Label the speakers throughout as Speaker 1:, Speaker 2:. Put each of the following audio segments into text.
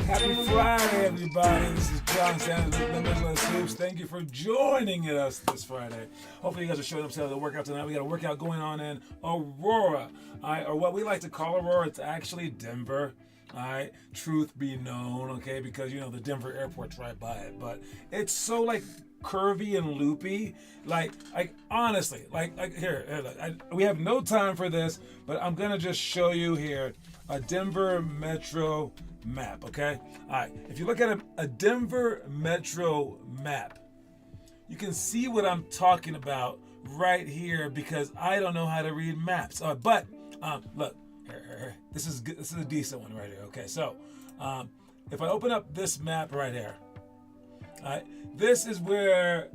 Speaker 1: Happy Friday, everybody. This is John Sanders with Limitless Hoops. Thank you for joining us this Friday. Hopefully you guys are showing up to the workout tonight. We got a workout going on in Aurora, or what we like to call Aurora. It's actually Denver. All right, truth be known, okay, because you know the Denver airport's right by it, but it's so like curvy and loopy, like honestly, here, look, we have no time for this, but I'm gonna just show you here a Denver Metro map, okay? All right, if you look at a Denver Metro map, you can see what I'm talking about right here because I don't know how to read maps. But look. Here. This is good. This is a decent one right here. Okay, so if I open up this map right here, all right, this is where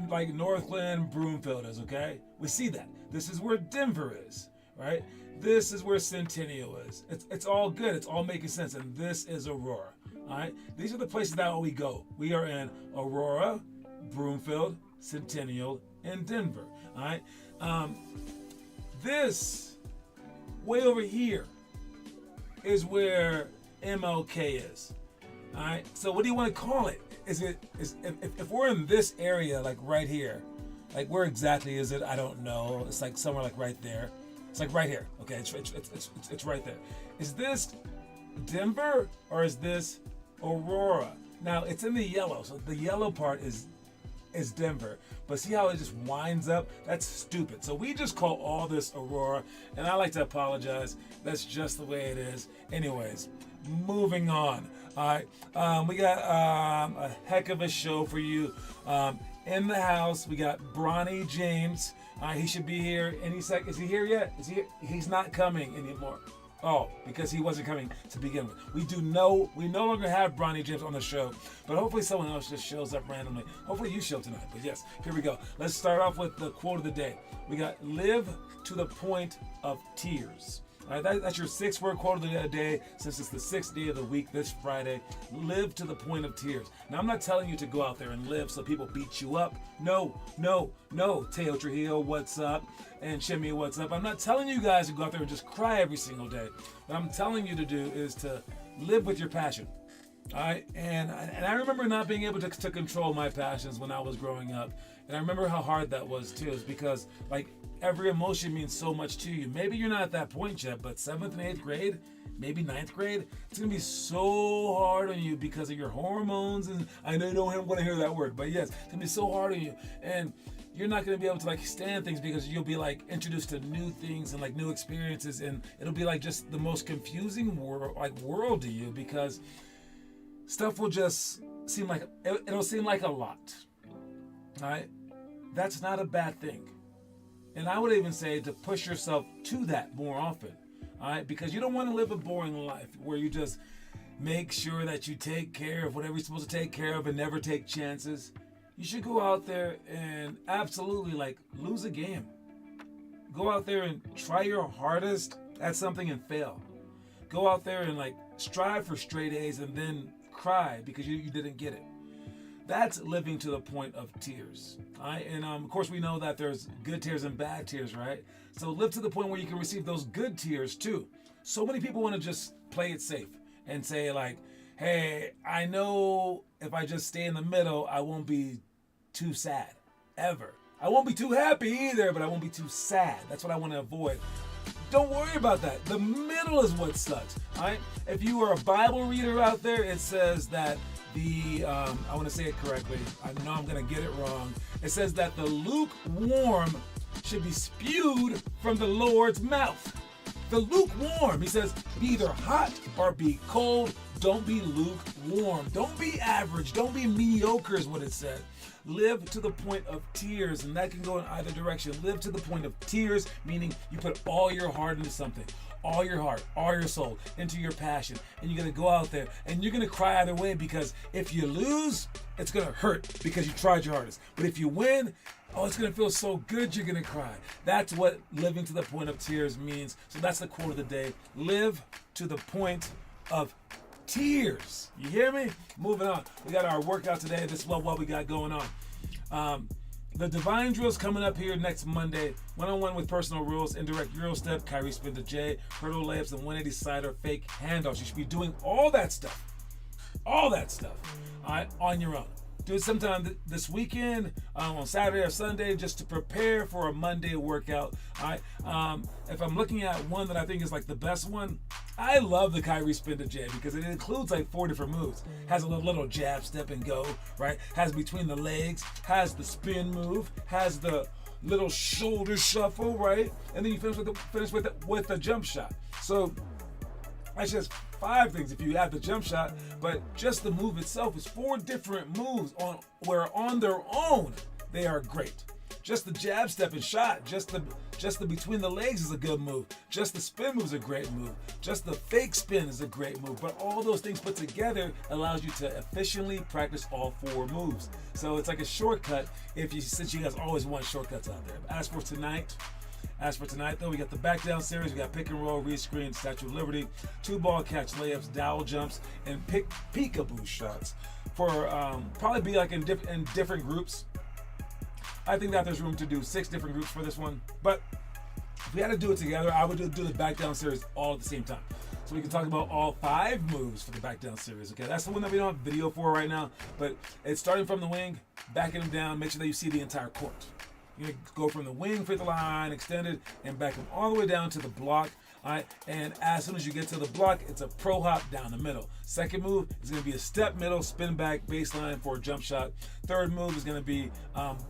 Speaker 1: like Northland, Broomfield is. Okay, we see that. This is where Denver is, right? This is where Centennial is. It's all good. It's all making sense. And this is Aurora. All right, these are the places that we go. We are in Aurora, Broomfield, Centennial, and Denver. All right, this. Way over here is where MLK is. All right. So what do you want to call it? If we're in this area, like right here, like where exactly is it? I don't know. It's like somewhere like right there. It's like right here. Okay. It's right there. Is this Denver or is this Aurora? Now it's in the yellow. So the yellow part is is Denver. But see how it just winds up? That's stupid. So we just call all this Aurora, and I like to apologize. That's just the way it is. Anyways, moving on. All right, we got a heck of a show for you. In the house, we got Bronny James. He should be here any sec. Is he here yet? Is he here? He's not coming anymore. Oh, because he wasn't coming to begin with. We no longer have Bronny James on the show, but hopefully someone else just shows up randomly. Hopefully you show tonight. But yes, here we go. Let's start off with the quote of the day. We got live to the point of tears. All right, that's your 6-word quote of the day, since it's the 6th day of the week, this Friday. Live to the point of tears. Now, I'm not telling you to go out there and live so people beat you up. No. Teo Trujillo, what's up? And Shimmy, what's up? I'm not telling you guys to go out there and just cry every single day. What I'm telling you to do is to live with your passion. All right, and I remember not being able to control my passions when I was growing up, and I remember how hard that was too. Is because like every emotion means so much to you. Maybe you're not at that point yet, but 7th and 8th grade, maybe 9th grade, it's gonna be so hard on you because of your hormones. And I know you don't want to hear that word, but yes, it's gonna be so hard on you, and you're not gonna be able to like stand things because you'll be like introduced to new things and like new experiences, and it'll be like just the most confusing world to you because stuff will just seem like it'll seem like a lot. All right, that's not a bad thing, and I would even say to push yourself to that more often. All right, because you don't want to live a boring life where you just make sure that you take care of whatever you're supposed to take care of and never take chances. You should go out there and absolutely like lose a game. Go out there and try your hardest at something and fail. Go out there and like strive for straight A's and then cry because you didn't get it. That's living to the point of tears. All right? And of course we know that there's good tears and bad tears, right? So live to the point where you can receive those good tears too. So many people want to just play it safe and say like, hey, I know if I just stay in the middle, I won't be too sad ever. I won't be too happy either, but I won't be too sad. That's what I want to avoid. Don't worry about that. The middle is what sucks. All right? If you are a Bible reader out there, it says that I want to say it correctly. I know I'm going to get it wrong. It says that the lukewarm should be spewed from the Lord's mouth. The lukewarm. He says, be either hot or be cold. Don't be lukewarm. Don't be average. Don't be mediocre is what it said. Live to the point of tears, and that can go in either direction. Live to the point of tears, meaning you put all your heart into something, all your heart, all your soul into your passion, and you're going to go out there and you're going to cry either way, because if you lose, it's going to hurt because you tried your hardest. But if you win, oh, it's going to feel so good you're going to cry. That's what living to the point of tears means. So that's the quote of the day. Live to the point of tears. You hear me? Moving on. We got our workout today. This is what we got going on. The Divine Drill is coming up here next Monday. 1-on-1 with personal rules, indirect Euro step, Kyrie spin to J, hurdle layups, and 180 cider fake handoffs. You should be doing all that stuff. All that stuff. All right, on your own. Do it sometime this weekend, on Saturday or Sunday, just to prepare for a Monday workout. All right. If I'm looking at one that I think is like the best one, I love the Kyrie spin to J because it includes like 4 different moves. Has a little jab, step, and go, right? Has between the legs, has the spin move, has the little shoulder shuffle, right? And then you finish with the jump shot. So that's just 5 things if you add the jump shot, but just the move itself is 4 different moves where on their own they are great. Just the jab, step, and shot, just the between the legs is a good move. Just the spin move is a great move. Just the fake spin is a great move. But all those things put together allows you to efficiently practice all 4 moves. So it's like a shortcut since you guys always want shortcuts out there. As for tonight, though, we got the back down series. We got pick and roll, rescreen, Statue of Liberty, 2-ball catch layups, dowel jumps, and peekaboo shots. For probably be like in different groups. I think that there's room to do 6 different groups for this one. But if we had to do it together, I would do the back down series all at the same time. So we can talk about all 5 moves for the back down series. Okay, that's the one that we don't have video for right now. But it's starting from the wing, backing them down, make sure that you see the entire court. You're going to go from the wing, free throw line, extended, and back them all the way down to the block. All right, and as soon as you get to the block, it's a pro hop down the middle. Second move is going to be a step middle, spin back, baseline for a jump shot. Third move is going to be,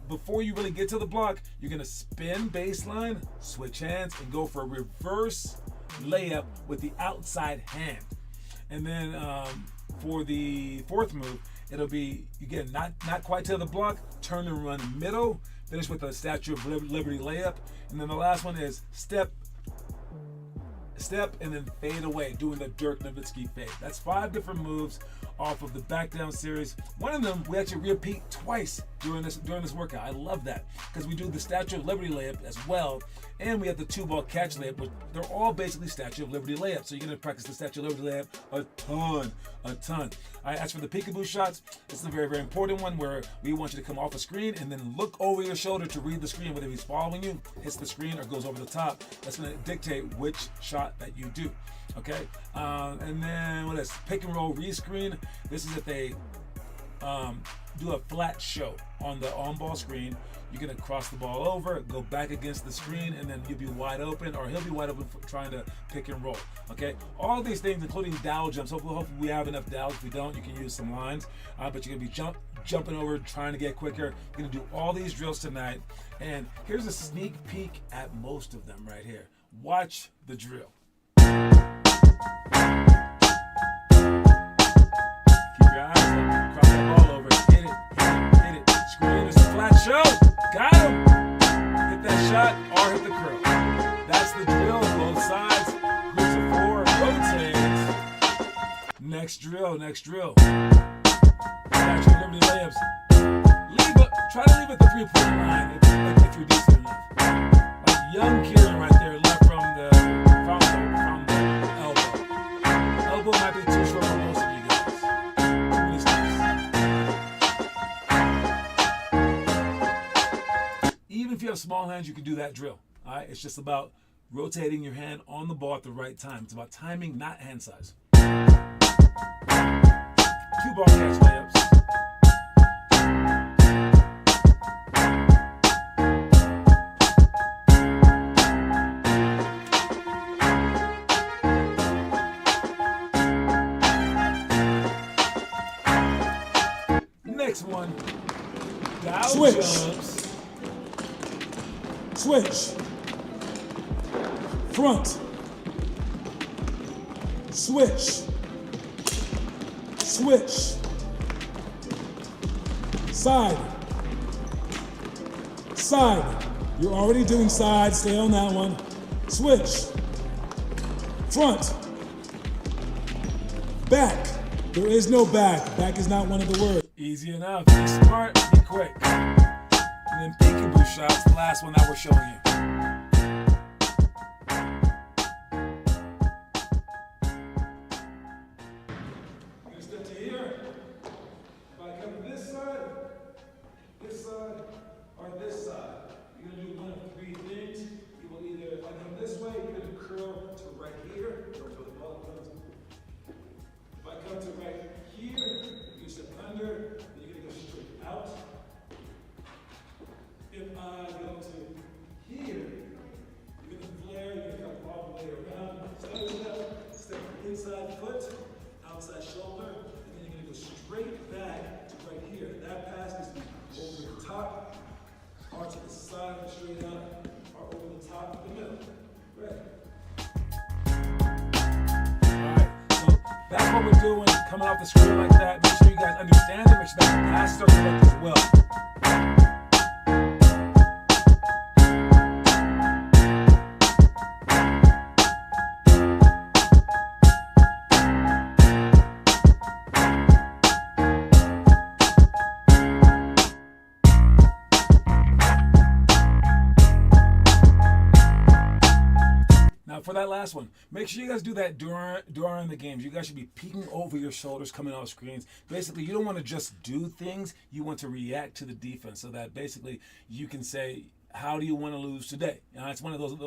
Speaker 1: before you really get to the block, you're going to spin baseline, switch hands, and go for a reverse layup with the outside hand. And then for the fourth move, it'll be, again, not quite to the block, turn and run middle, finish with a Statue of Liberty layup. And then the last one is step, and then fade away, doing the Dirk Nowitzki fade. That's 5 different moves off of the back down series. One of them we actually repeat twice during this workout. I love that because we do the Statue of Liberty layup as well, and we have the 2-ball catch layup, but they're all basically Statue of Liberty layups. So you're gonna practice the Statue of Liberty layup a ton. All right, as for the peekaboo shots, it's a very, very important one where we want you to come off a screen and then look over your shoulder to read the screen. Whether he's following you, hits the screen, or goes over the top, that's gonna dictate which shot that you do. Okay, and then what is pick and roll rescreen? This is if they do a flat show on the on-ball screen. You're gonna cross the ball over, go back against the screen, and then you'll be wide open, or he'll be wide open for trying to pick and roll. Okay, all these things, including dowel jumps. Hopefully we have enough dowels. If we don't, you can use some lines. But you're gonna be jumping over, trying to get quicker. We're gonna do all these drills tonight, and here's a sneak peek at most of them right here. Watch the drill. Keep your eyes up. Cross that ball over. Hit it. Screen. It's a flat show. Got him. Hit that shot or hit the curl. That's the drill. Both sides. Grips the floor. Rotates. Next drill. Statue of Liberty layups. Try to leave at the 3-point line if you're decent enough. Like young Kieran right there, left from the elbow. Elbow might be too short for most of you guys. Too many steps. Even if you have small hands, you can do that drill. All right, it's just about rotating your hand on the ball at the right time. It's about timing, not hand size. 2-ball catch layups. Next one, dowel jumps.
Speaker 2: Switch. Front. Switch. Side. You're already doing side, stay on that one. Switch. Front. Back. There is no back. Back is not one of the words.
Speaker 1: Easy enough. Be smart, be quick. And then peekaboo shots, the last one that we're showing you. You're gonna step to here. If I come to this side, or this side, you're gonna do one of 3 things. You will either, if I come this way, you're gonna curl to right here, or to the ball comes. If I come to right here, you step under, then you're gonna go straight out. If I go to here, you're gonna flare, you're gonna come all the way around. Step inside foot, outside shoulder, and then you're gonna go straight back to right here. That pass is over the top, or to the side, straight out, or over the top of the middle. Ready? That's what we're doing, coming off the screen like that. Make sure you guys understand it, make sure that the passes are correct as well. For that last one, make sure you guys do that during the games. You guys should be peeking over your shoulders, coming off screens. Basically, you don't want to just do things. You want to react to the defense, so that basically you can say, "How do you want to lose today?" It's one of those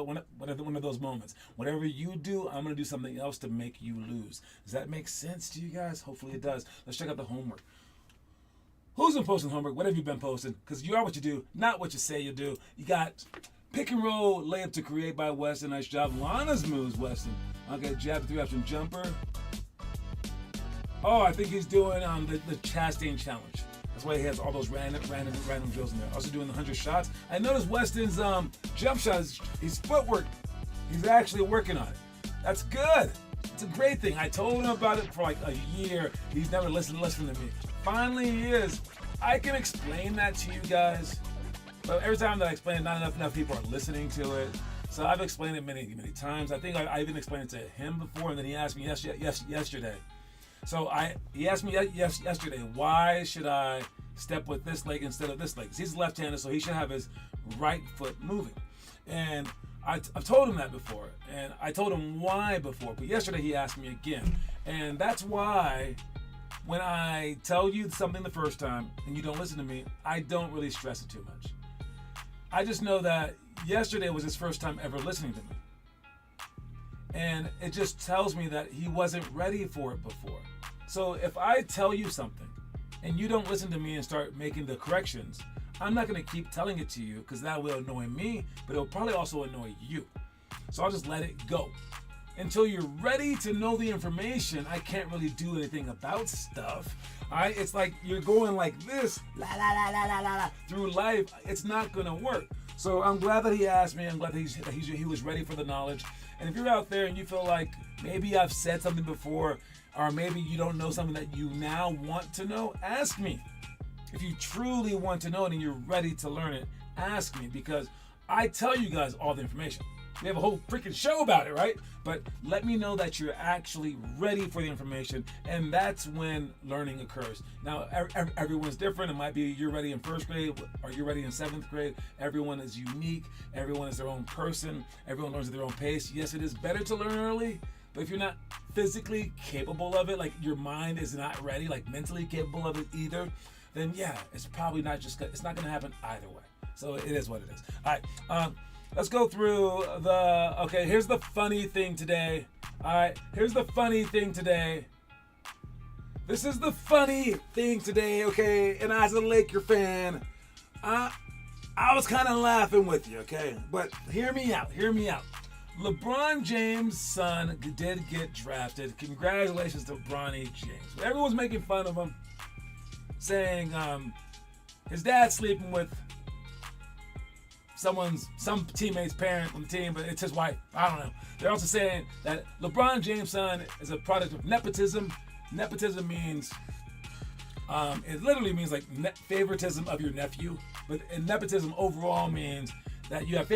Speaker 1: moments. Whatever you do, I'm going to do something else to make you lose. Does that make sense to you guys? Hopefully, it does. Let's check out the homework. Who's been posting homework? What have you been posting? Because you are what you do, not what you say you do. You got Pick and roll layup to create by Weston. Nice job. Lana's moves, Weston. Okay, jab 3 option jumper. Oh, I think he's doing the Chastain challenge. That's why he has all those random drills in there. Also doing the 100 shots. I noticed Weston's jump shots, his footwork, he's actually working on it. That's good. It's a great thing. I told him about it for like a year. He's never listened to me. Finally he is. I can explain that to you guys. But every time that I explain it, not enough people are listening to it. So I've explained it many times. I think I even explained it to him before, and then he asked me yesterday. So he asked me yesterday, why should I step with this leg instead of this leg? Because he's left-handed, so he should have his right foot moving. And I've told him that before, and I told him why before. But yesterday he asked me again, and that's why when I tell you something the first time and you don't listen to me, I don't really stress it too much. I just know that yesterday was his first time ever listening to me. And it just tells me that he wasn't ready for it before. So if I tell you something and you don't listen to me and start making the corrections, I'm not going to keep telling it to you because that will annoy me, but it'll probably also annoy you. So I'll just let it go. Until you're ready to know the information, I can't really do anything about stuff. All right, it's like you're going like this, la la la la la la, through life. It's not gonna work. So I'm glad that he asked me. I'm glad that he was ready for the knowledge. And if you're out there and you feel like maybe I've said something before, or maybe you don't know something that you now want to know, ask me. If you truly want to know it and you're ready to learn it, ask me, because I tell you guys all the information. We have a whole freaking show about it, right? But let me know that you're actually ready for the information, and that's when learning occurs. Now, everyone's different. It might be you're ready in first grade or you're ready in 7th grade. Everyone is unique. Everyone is their own person. Everyone learns at their own pace. Yes, it is better to learn early, but if you're not physically capable of it, like your mind is not ready, like mentally capable of it either, then yeah, it's probably not it's not going to happen either way. So it is what it is. All right. Let's go through okay, here's the funny thing today. All right, here's the funny thing today. This is the funny thing today, okay? And as a Laker fan, I was kind of laughing with you, okay? But hear me out. LeBron James' son did get drafted. Congratulations to Bronny James. Everyone's making fun of him, saying his dad's sleeping with some teammate's parent on the team, but it's his wife. I don't know. They're also saying that LeBron James' son is a product of nepotism. Nepotism means, it literally means like favoritism of your nephew, but nepotism overall means that you have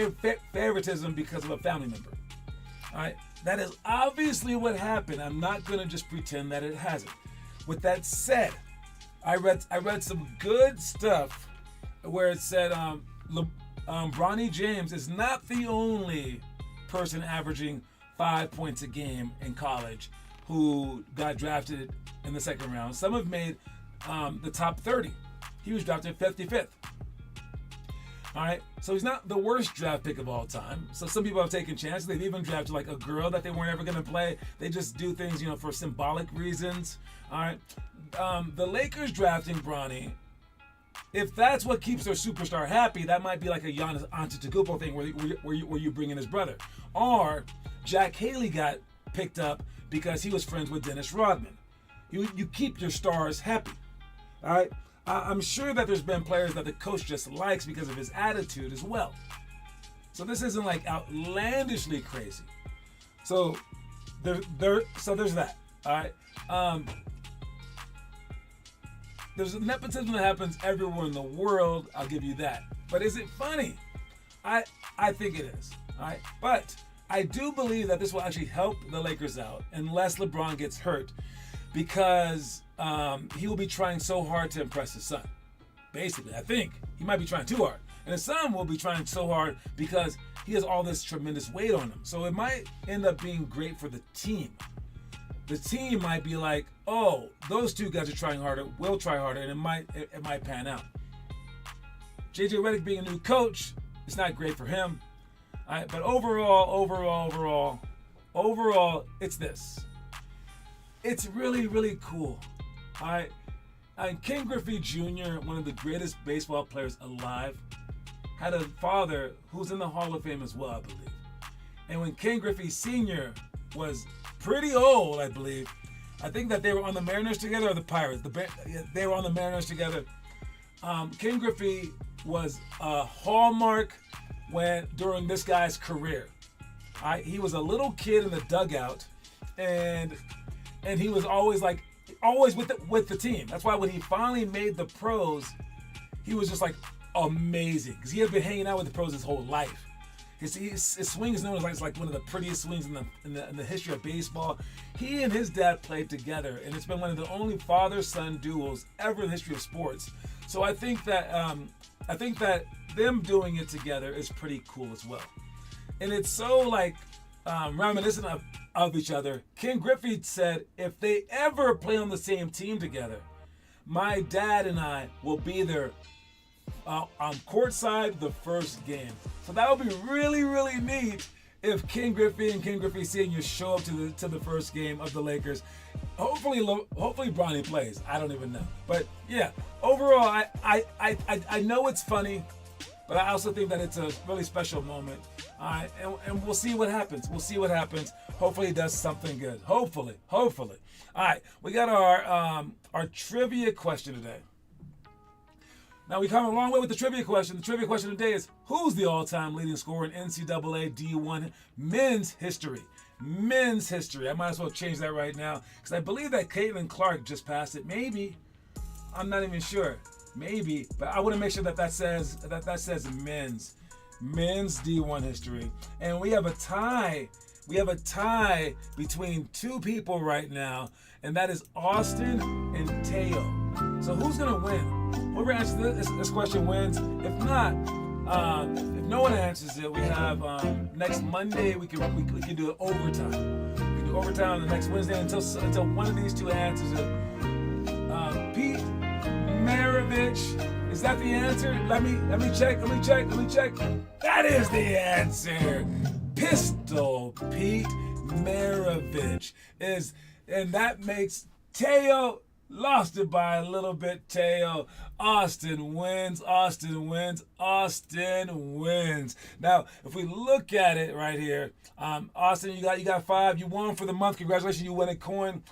Speaker 1: favoritism because of a family member. All right, that is obviously what happened. I'm not gonna just pretend that it hasn't. With that said, I read some good stuff where it said Bronny James is not the only person averaging 5 points a game in college who got drafted in the second round. Some have made the top 30. He was drafted 55th. All right, so he's not the worst draft pick of all time. So some people have taken chances. They've even drafted like a girl that they weren't ever going to play. They just do things, for symbolic reasons. All right, the Lakers drafting Bronny, if that's what keeps their superstar happy, that might be like a Giannis Antetokounmpo thing where you bring in his brother. Or Jack Haley got picked up because he was friends with Dennis Rodman. You keep your stars happy. All right? I'm sure that there's been players that the coach just likes because of his attitude as well. So this isn't like outlandishly crazy. So there's that. All right? There's nepotism that happens everywhere in the world. I'll give you that. But is it funny? I think it is. All right. But I do believe that this will actually help the Lakers out unless LeBron gets hurt, because he will be trying so hard to impress his son. Basically, I think he might be trying too hard, and his son will be trying so hard because he has all this tremendous weight on him. So it might end up being great for the team. The team might be like, oh, those two guys are trying harder, we'll try harder, and it might pan out. JJ Redick being a new coach, it's not great for him. All right, but overall, it's this. It's really, really cool. All right, and Ken Griffey Jr., one of the greatest baseball players alive, had a father who's in the Hall of Fame as well, I believe. And when Ken Griffey Sr. was pretty old, I believe, I think that they were on the Mariners together or the Pirates. They were on the Mariners together. Ken Griffey was a hallmark during this guy's career. He was a little kid in the dugout, and he was always with the team. That's why when he finally made the pros, he was just like amazing because he had been hanging out with the pros his whole life. His swing is known as like one of the prettiest swings in the history of baseball. He and his dad played together, and it's been one of the only father-son duos ever in the history of sports. So I think that them doing it together is pretty cool as well. And it's so like reminiscent of each other. Ken Griffey said, if they ever play on the same team together, my dad and I will be there on courtside the first game. So that would be really, really neat if Ken Griffey and Ken Griffey Sr. show up to the first game of the Lakers. Hopefully Bronny plays. I don't even know. But yeah, overall, I know it's funny, but I also think that it's a really special moment. And we'll see what happens. Hopefully he does something good. Hopefully. All right, we got our trivia question today. Now, we come a long way with the trivia question. The trivia question today is, who's the all-time leading scorer in NCAA D1 men's history? Men's history. I might as well change that right now because I believe that Caitlin Clark just passed it. Maybe. I'm not even sure. Maybe. But I want to make sure that says men's D1 history. And we have a tie. We have a tie between two people right now, and that is Austin and Teo. So who's going to win? Whoever answers this question wins. If not, if no one answers it, we have next Monday we can do it overtime. We can do overtime on the next Wednesday until one of these two answers it. Pete Maravich, is that the answer? Let me check. That is the answer. Pistol Pete Maravich and that makes Teo. Lost it by a little bit, Teo. Austin wins. Now, if we look at it right here, Austin, you got 5. You won for the month. Congratulations, you win a coin.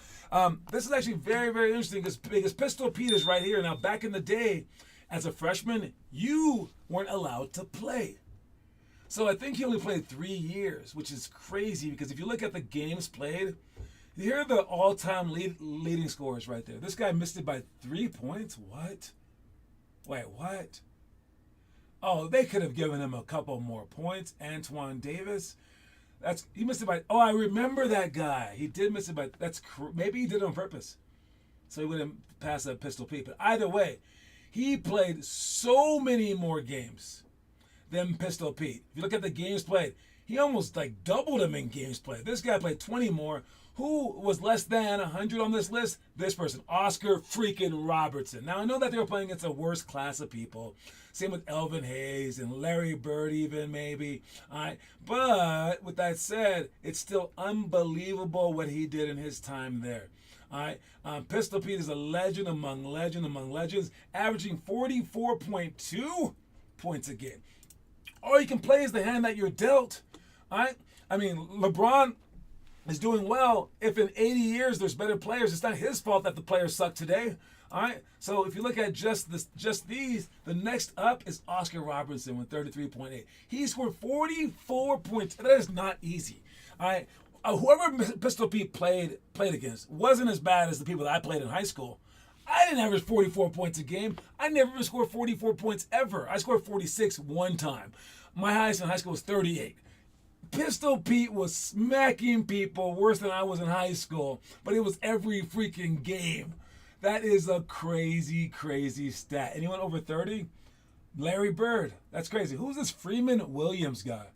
Speaker 1: This is actually very, very interesting because Pistol Pete is right here. Now, back in the day, as a freshman, you weren't allowed to play. So I think he only played 3 years, which is crazy because if you look at the games played, here are the all-time leading scorers right there. This guy missed it by 3 points. What? Wait, what? Oh, they could have given him a couple more points. Antoine Davis. He missed it by. Oh, I remember that guy. He did miss it by. Maybe he did it on purpose, so he wouldn't pass that Pistol Pete. But either way, he played so many more games than Pistol Pete. If you look at the games played, he almost like doubled him in games played. This guy played 20 more. Who was less than 100 on this list? This person, Oscar freaking Robertson. Now, I know that they were playing against a worse class of people. Same with Elvin Hayes and Larry Bird even, maybe. All right. But with that said, it's still unbelievable what he did in his time there. All right. Pistol Pete is a legend among legends, averaging 44.2 points a game. All you can play is the hand that you're dealt. All right. I mean, LeBron is doing well. If in 80 years there's better players, it's not his fault that the players suck today. All right. So if you look at just these, the next up is Oscar Robertson with 33.8. He scored 44 points. That is not easy. All right. Whoever Pistol Pete played against wasn't as bad as the people that I played in high school. I didn't average 44 points a game. I never even scored 44 points ever. I scored 46 one time. My highest in high school was 38. Pistol Pete was smacking people worse than I was in high school, but it was every freaking game. That is a crazy, crazy stat. Anyone over 30? Larry Bird. That's crazy. Who's this Freeman Williams guy?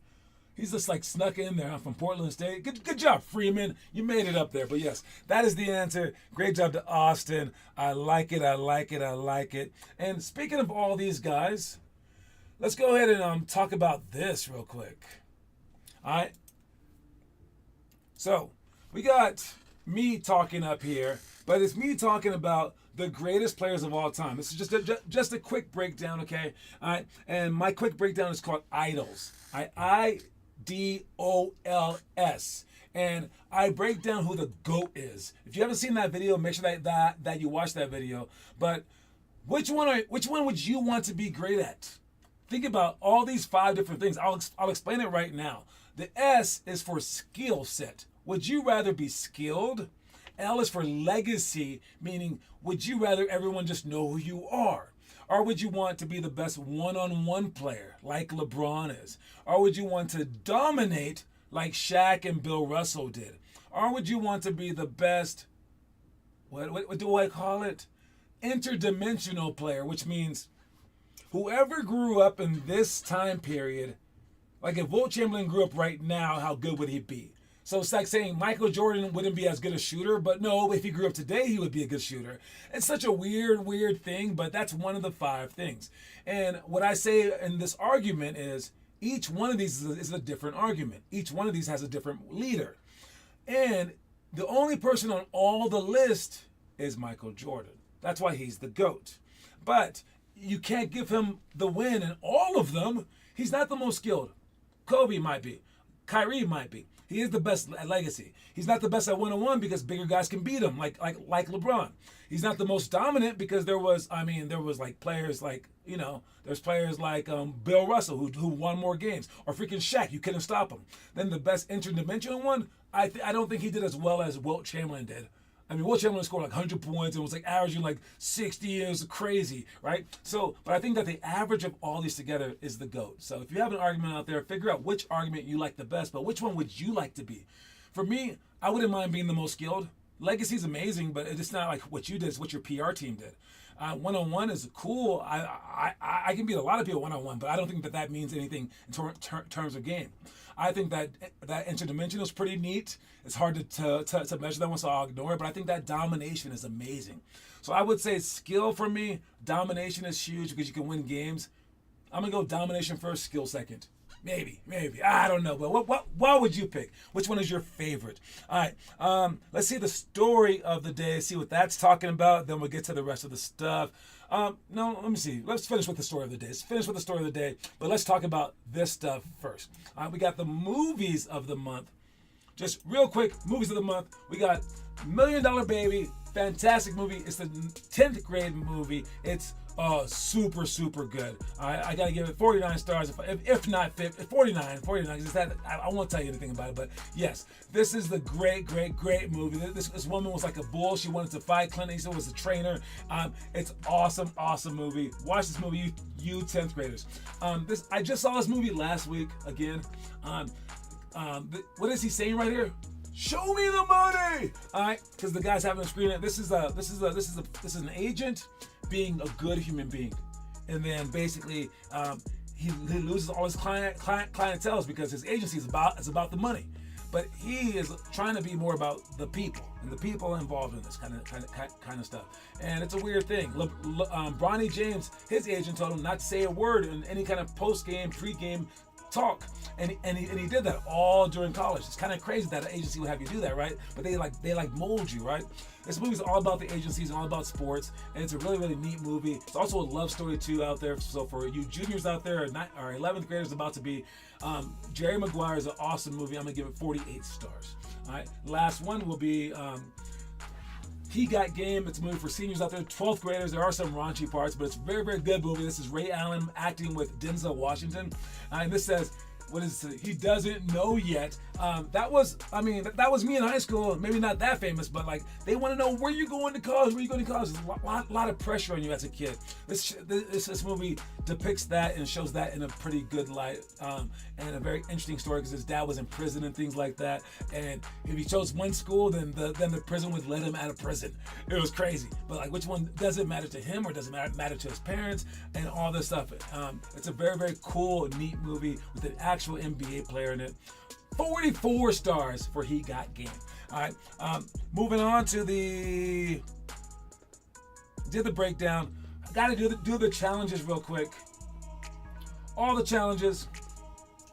Speaker 1: He's just like snuck in there. I'm from Portland State. Good job, Freeman. You made it up there. But yes, that is the answer. Great job to Austin. I like it. And speaking of all these guys, let's go ahead and talk about this real quick. All right. So we got me talking up here but it's me talking about the greatest players of all time. This is just a quick breakdown, okay? All right, and my quick breakdown is called Idols. IDOLS. And I break down who the GOAT is. If you haven't seen that video, make sure that you watch that video. But which one would you want to be great at? Think about all these 5 different things. I'll explain it right now. The S is for skill set. Would you rather be skilled? L is for legacy, meaning would you rather everyone just know who you are? Or would you want to be the best one-on-one player like LeBron is? Or would you want to dominate like Shaq and Bill Russell did? Or would you want to be the best, what do I call it? Interdimensional player, which means whoever grew up in this time period, like if Wilt Chamberlain grew up right now, how good would he be? So it's like saying Michael Jordan wouldn't be as good a shooter, but no, if he grew up today, he would be a good shooter. It's such a weird thing, but that's one of the 5 things. And what I say in this argument is each one of these is a different argument. Each one of these has a different leader. And the only person on all the list is Michael Jordan. That's why he's the GOAT. But you can't give him the win in all of them. He's not the most skilled. Kobe might be. Kyrie might be. He is the best at legacy. He's not the best at one-on-one because bigger guys can beat him, like LeBron. He's not the most dominant because there was like players like, there's players like Bill Russell who won more games, or freaking Shaq. You couldn't stop him. Then the best interdimensional one, I don't think he did as well as Wilt Chamberlain did. I mean, Wilt Chamberlain scored like 100 points and was like averaging like 60. It was crazy, right? So, but I think that the average of all these together is the GOAT. So if you have an argument out there, figure out which argument you like the best, but which one would you like to be? For me, I wouldn't mind being the most skilled. Legacy is amazing, but it's not like what you did, it's what your PR team did. One-on-one is cool. I can beat a lot of people one-on-one, but I don't think that means anything in terms of game. I think that interdimensional is pretty neat. It's hard to measure that one, so I'll ignore it. But I think that domination is amazing. So I would say skill for me, domination is huge because you can win games. I'm going to go domination first, skill second. Maybe. I don't know. But what would you pick? Which one is your favorite? All right. Let's see the story of the day, see what that's talking about. Then we'll get to the rest of the stuff. No, let me see. Let's finish with the story of the day. But let's talk about this stuff first. All right, we got the movies of the month. Just real quick, movies of the month. We got $1 Million Baby. Fantastic movie. It's the 10th grade movie. It's super good. I gotta give it 49 stars, if not 50, 49. I won't tell you anything about it, but yes, this is the great movie. This woman was like a bull. She wanted to fight. Clint Eastwood was a trainer. It's awesome movie. Watch this movie, you 10th graders. I just saw this movie last week again. What is he saying right here? Show me the money. All right, because the guy's having a screen. This is an agent being a good human being, and then basically he loses all his clientele because his agency is about the money, but he is trying to be more about the people and the people involved in this kind of stuff. And it's a weird thing. Bronny James, his agent, told him not to say a word in any kind of post-game, pre-game talk, and he did that all during college. It's kind of crazy that an agency would have you do that, right? But they mold you, right? This movie's all about the agencies and all about sports, and it's a really neat movie. It's also a love story too out there. So for you juniors out there, or 11th graders about to be, Jerry Maguire is an awesome movie. I'm gonna give it 48 stars. All right, last one will be He Got Game. It's a movie for seniors out there, 12th graders. There are some raunchy parts, but it's a very good movie. This is Ray Allen acting with Denzel Washington. And this says, he doesn't know yet. That was me in high school. Maybe not that famous, but they want to know where you're going to college. There's a lot of pressure on you as a kid. This movie depicts that and shows that in a pretty good light, and a very interesting story because his dad was in prison and things like that. And if he chose one school, then the prison would let him out of prison. It was crazy. But which one does it matter to him or does it matter to his parents and all this stuff? It's a very cool, neat movie with an actual NBA player in it. 44 stars for He Got Game. All right, moving on to the breakdown. I got to do the challenges real quick. All the challenges.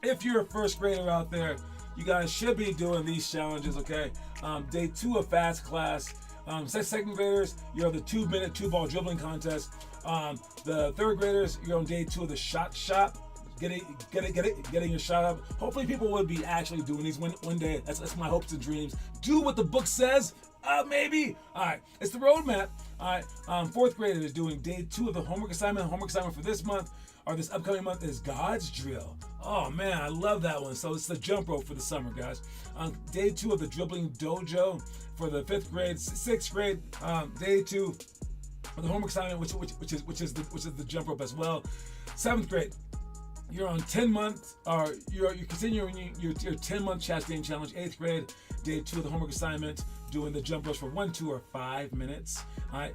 Speaker 1: If you're a first grader out there, you guys should be doing these challenges, okay? Day 2 of Fast Class. Second graders, you're on the 2-minute 2-ball dribbling contest. The third graders, you're on day 2 of the shot shop. Getting your shot up. Hopefully people will be actually doing these one day. That's my hopes and dreams. Do what the book says. Maybe. All right. It's the roadmap. All right. Fourth graders is doing day 2 of the homework assignment. Homework assignment for this month or this upcoming month is God's drill. Oh man, I love that one. So it's the jump rope for the summer, guys. Day 2 of the dribbling dojo for the 5th grade, 6th grade. Day 2 of the homework assignment, which is the jump rope as well. 7th grade. You're on 10 months, or you're continuing your 10-month chastising challenge. 8th grade, day 2 of the homework assignment, doing the jump ropes for 1, 2, or 5 minutes. All right.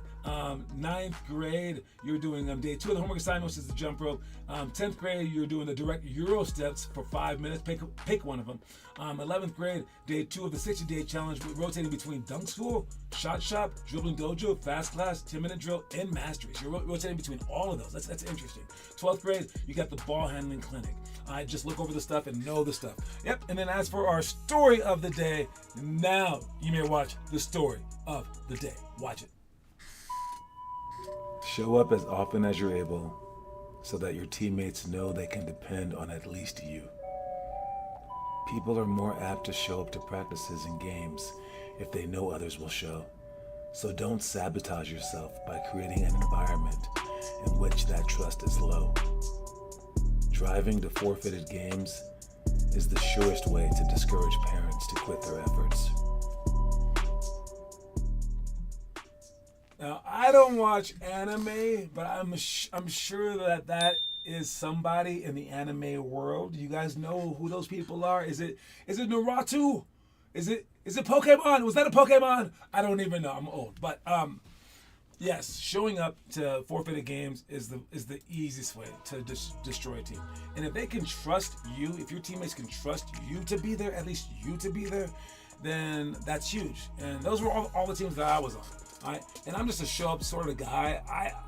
Speaker 1: 9th grade, you're doing day 2 of the homework assignment, which is the jump rope. 10th grade, you're doing the direct Euro steps for 5 minutes. Pick one of them. 11th grade, day 2 of the 60-day challenge, rotating between dunk school, shot shop, dribbling dojo, fast class, 10-minute drill, and mastery. So you're rotating between all of those. That's interesting. 12th grade, you got the ball handling clinic. I just look over the stuff and know the stuff. Yep. And then as for our story of the day, now you may watch the story of the day. Watch it. Show up as often as you're able so that your teammates know they can depend on at least you. People are more apt to show up to practices and games if they know others will show. So don't sabotage yourself by creating an environment in which that trust is low. Driving to forfeited games is the surest way to discourage parents to quit their efforts. Now, I don't watch anime, but I'm sure that is somebody in the anime world. You guys know who those people are? Is it Naruto? Is it Pokemon? Was that a Pokemon? I don't even know. I'm old, but yes, showing up to forfeited games is the easiest way to destroy a team. And if they can trust you, if your teammates can trust you to be there, at least you to be there, then that's huge. And those were all the teams that I was on. All right? And I'm just a show up sort of guy.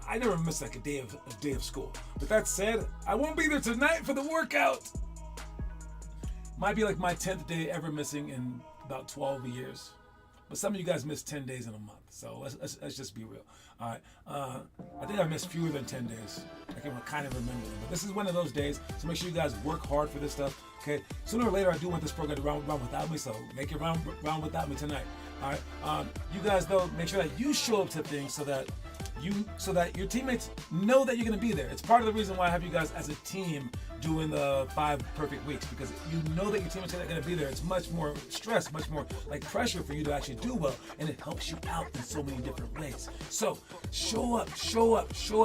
Speaker 1: I never miss like a day of school. But that said, I won't be there tonight for the workout. Might be like my 10th day ever missing in about 12 years. But some of you guys miss 10 days in a month. So let's just be real. All right. I think I've missed fewer than 10 days. I can kind of remember them. But this is one of those days. So make sure you guys work hard for this stuff. Okay. Sooner or later, I do want this program to run without me. So make it run without me tonight. All right. You guys though, make sure that you show up to things so that your teammates know that you're going to be there. It's part of the reason why I have you guys as a team doing the 5 perfect weeks, because you know that your teammates are going to be there. It's much more stress, much more like pressure for you to actually do well, and it helps you out in so many different ways. So show up,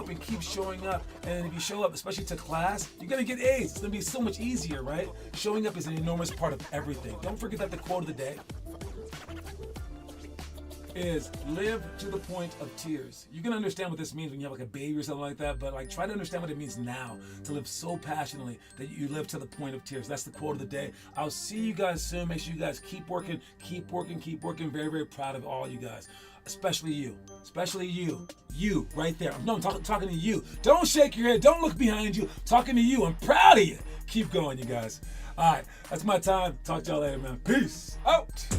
Speaker 1: and keep showing up. And if you show up, especially to class, you're going to get A's. It's going to be so much easier, right? Showing up is an enormous part of everything. Don't forget that the quote of the day is live to the point of tears. You can understand what this means when you have like a baby or something like that, but like try to understand what it means now to live so passionately that you live to the point of tears. That's the quote of the day. I'll see you guys soon. Make sure you guys keep working. Very, very proud of all you guys, especially you right there. No, I'm talking to you. Don't shake your head. Don't look behind you. I'm talking to you. I'm proud of you. Keep going, you guys. All right, that's my time. Talk to y'all later, man. Peace out.